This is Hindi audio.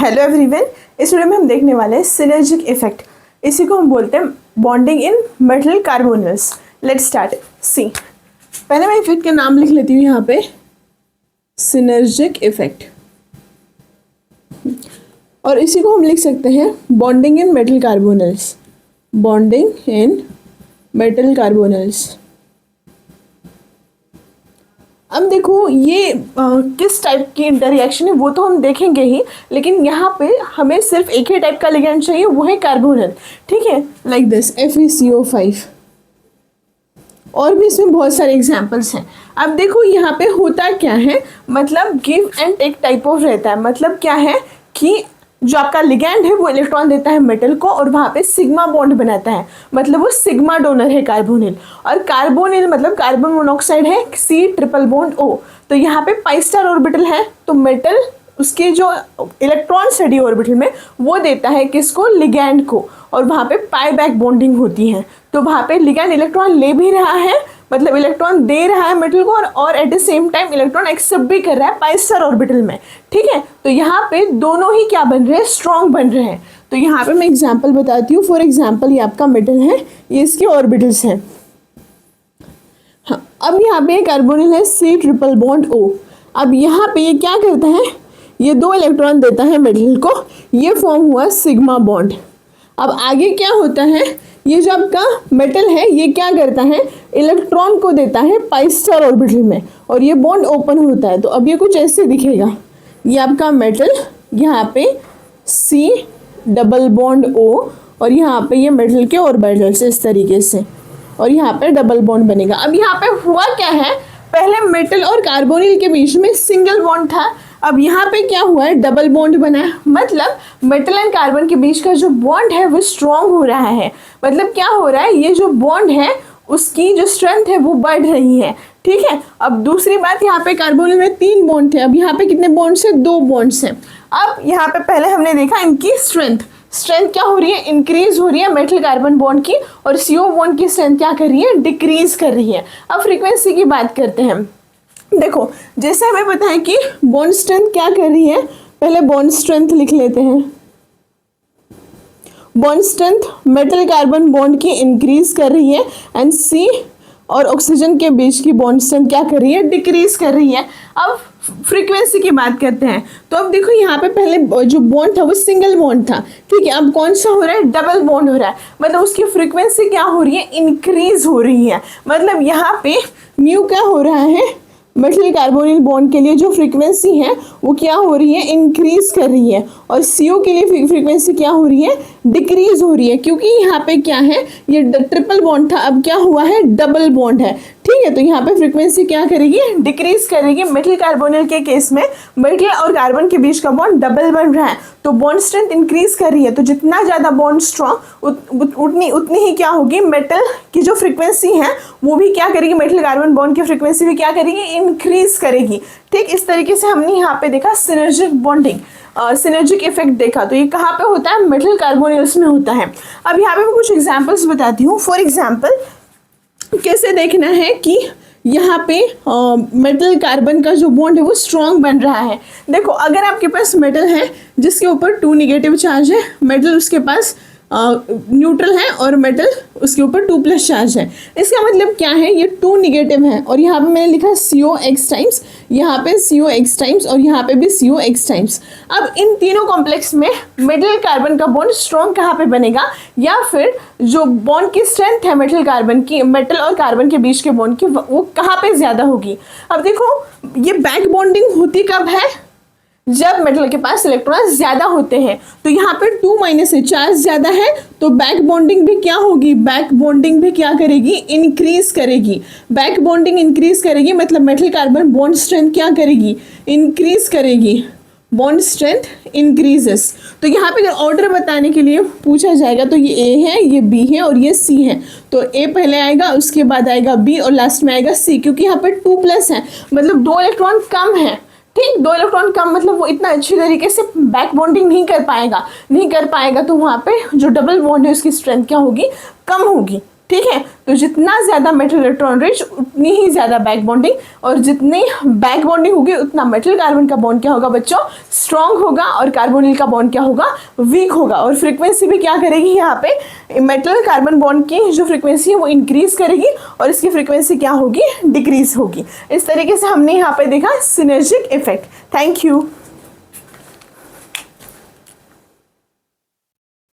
हेलो एवरीवन, इस वीडियो में हम देखने वाले हैं सिनर्जिक इफेक्ट। इसी को हम बोलते हैं bonding in metal carbonyls. Let's start. See, पहले मैं इफेक्ट का नाम लिख लेती हूँ यहाँ पे, सिनर्जिक इफेक्ट, और इसी को हम लिख सकते हैं bonding in metal carbonyls. Bonding in metal carbonyls. अब देखो ये किस टाइप की इंटररिएक्शन है वो तो हम देखेंगे ही, लेकिन यहाँ पे हमें सिर्फ एक ही टाइप का लिगैंड चाहिए, वो है कार्बोनिल। ठीक है, लाइक दिस FeCO5। और भी इसमें बहुत सारे एग्जांपल्स हैं। अब देखो यहाँ पे होता क्या है, मतलब give and take type of रहता है। मतलब क्या है कि जो आपका लिगैंड है वो इलेक्ट्रॉन देता है मेटल को और वहाँ पे सिग्मा बॉन्ड बनाता है, मतलब वो सिग्मा डोनर है कार्बोनिल। और कार्बोनिल मतलब कार्बन मोनोऑक्साइड है, C≡O। तो यहाँ पे पाई स्टार ऑर्बिटल है, तो मेटल उसके जो इलेक्ट्रॉन्स है डी ऑर्बिटल में वो देता है किसको, लिगैंड को, और वहाँ पे पाई बैक बॉन्डिंग होती है। तो वहाँ पे लिगैंड इलेक्ट्रॉन ले भी रहा है, मतलब इलेक्ट्रॉन दे रहा है मेटल को, और at the same time electron accept भी कर रहा है पाई स्टार ऑर्बिटल में। ठीक है, तो यहाँ पे दोनों ही क्या बन रहे हैं, स्ट्रॉन्ग बन रहे हैं। तो यहाँ पे मैं एग्जांपल बताती हूँ। फॉर एग्जांपल ये आपका मेटल है, ये इसके ऑर्बिटल्स हैं। हाँ, अब यहाँ पे कार्बोनिल है C≡O। अब यहाँ पे ये क्या करता है, ये 2 इलेक्ट्रॉन देता है मेटल को, ये फॉर्म हुआ सिग्मा बॉन्ड। अब आगे क्या होता है, ये जो आपका मेटल है ये क्या करता है, इलेक्ट्रॉन को देता है पाई स्टार ऑर्बिटल में, और ये बॉन्ड ओपन होता है। तो अब ये कुछ ऐसे दिखेगा, ये आपका मेटल, यहाँ पे C≡O, और यहाँ पे ये मेटल के ऑर्बिटल्स इस तरीके से, और यहाँ पे डबल बॉन्ड बनेगा। अब यहाँ पे हुआ क्या है, पहले मेटल और कार्बोनिल के बीच में सिंगल बॉन्ड था, अब यहाँ पे क्या हुआ है, डबल बॉन्ड बना है। मतलब मेटल एंड कार्बन के बीच का जो बॉन्ड है वो स्ट्रॉन्ग हो रहा है। मतलब क्या हो रहा है, ये जो बॉन्ड है उसकी जो स्ट्रेंथ है वो बढ़ रही है। ठीक है, अब दूसरी बात, यहाँ पे कार्बोनिल में 3 बॉन्ड थे, अब यहाँ पे कितने बॉन्ड्स हैं, 2 बॉन्ड्स हैं। अब यहाँ पे पहले हमने देखा इनकी स्ट्रेंथ क्या हो रही है, इंक्रीज हो रही है मेटल कार्बन बॉन्ड की, और CO बॉन्ड की स्ट्रेंथ क्या कर रही है, डिक्रीज कर रही है। अब फ्रीक्वेंसी की बात करते हैं। देखो जैसे हमें पता है कि बॉन्ड स्ट्रेंथ क्या कर रही है, पहले बॉन्ड स्ट्रेंथ लिख लेते हैं। Bond strength metal carbon bond की इंक्रीज कर रही है, एंड C और ऑक्सीजन के बीच की बॉन्ड स्ट्रेंथ क्या कर रही है, डिक्रीज कर रही है। अब फ्रीक्वेंसी की बात करते हैं। तो अब देखो यहाँ पे पहले जो बॉन्ड था वो सिंगल बॉन्ड था, ठीक है, अब कौन सा हो रहा है, डबल बॉन्ड हो रहा है। मतलब उसकी फ्रीक्वेंसी क्या हो रही है, इंक्रीज हो रही है। मतलब यहाँ पे म्यू क्या हो रहा है, मेटल कार्बोनिल बॉन्ड के लिए जो फ्रीक्वेंसी है वो क्या हो रही है, इंक्रीज कर रही है, और CO के लिए फ्रीक्वेंसी क्या हो रही है, डिक्रीज हो रही है। क्योंकि यहाँ पे क्या है, ये ट्रिपल बॉन्ड था, अब क्या हुआ है, डबल बॉन्ड है। ठीक है, तो यहाँ पे फ्रीक्वेंसी क्या करेगी, डिक्रीज करेगी। मेटल कार्बोनिल के केस में मेटल और कार्बन के बीच का बॉन्ड डबल बन रहा है, तो बॉन्ड स्ट्रेंथ इंक्रीज कर रही है। तो जितना ज़्यादा बॉन्ड स्ट्रॉन्ग उतनी ही क्या होगी, मेटल की जो फ्रीक्वेंसी है वो भी क्या करेगी, मेटल कार्बन बॉन्ड की फ्रीक्वेंसी भी क्या करेगी, इंक्रीज करेगी। ठीक, इस तरीके से हमने यहाँ पे देखा सिनर्जिक बॉन्डिंग, सिनर्जिक इफेक्ट देखा। तो ये कहाँ पे होता है, मेटल कार्बोनिल्स में होता है। अब यहाँ पे मैं कुछ एग्जांपल्स बताती हूँ। फॉर एग्जांपल कैसे देखना है कि यहाँ पे मेटल कार्बन का जो बॉन्ड है वो स्ट्रॉन्ग बन रहा है। देखो अगर आपके पास मेटल है जिसके ऊपर 2 नेगेटिव चार्ज है, मेटल उसके पास न्यूट्रल है, और मेटल उसके ऊपर 2+ चार्ज है, इसका मतलब क्या है, ये 2 नेगेटिव है, और यहाँ पे मैंने लिखा COX टाइम्स, यहाँ पे COX टाइम्स, और यहाँ पे भी COX टाइम्स। अब इन तीनों कॉम्प्लेक्स में मेटल कार्बन का बॉन्ड स्ट्रॉन्ग कहाँ पे बनेगा, या फिर जो बॉन्ड की स्ट्रेंथ है मेटल कार्बन की, मेटल और कार्बन के बीच के बॉन्ड की, वो कहाँ पे ज़्यादा होगी। अब देखो ये बैक बॉन्डिंग होती कब है, जब मेटल के पास इलेक्ट्रॉन ज्यादा होते हैं। तो यहाँ पे 2- से चार्ज ज्यादा है, तो बैक बॉन्डिंग भी क्या होगी, बैक बॉन्डिंग भी क्या करेगी, इंक्रीज करेगी। बैक बॉन्डिंग इंक्रीज करेगी मतलब मेटल कार्बन बॉन्ड स्ट्रेंथ क्या करेगी, इंक्रीज करेगी, बॉन्ड स्ट्रेंथ इंक्रीजेस। तो यहाँ पे अगर ऑर्डर बताने के लिए पूछा जाएगा तो ये A है, ये B है और ये C है। तो A पहले आएगा, उसके बाद आएगा B और लास्ट में आएगा C, क्योंकि यहाँ पे 2+ है, मतलब 2 इलेक्ट्रॉन कम है। ठीक, 2 इलेक्ट्रॉन कम मतलब वो इतना अच्छी तरीके से बैक बॉन्डिंग नहीं कर पाएगा, तो वहाँ पे जो डबल बॉन्ड है उसकी स्ट्रेंथ क्या होगी, कम होगी। ठीक है। तो जितना ज़्यादा मेटल इलेक्ट्रॉन रिच उतनी ही ज़्यादा बैक बॉन्डिंग, और जितनी बैक बॉन्डिंग होगी उतना मेटल कार्बन का बॉन्ड क्या होगा बच्चों, स्ट्रॉन्ग होगा, और कार्बोनिल का बॉन्ड क्या होगा, वीक होगा। और फ्रीक्वेंसी भी क्या करेगी, यहाँ पे मेटल कार्बन बॉन्ड की जो फ्रीक्वेंसी है वो इंक्रीज करेगी और इसकी फ्रीक्वेंसी क्या होगी, डिक्रीज होगी। इस तरीके से हमने यहाँ पे देखा सिनर्जिक इफेक्ट। Thank you.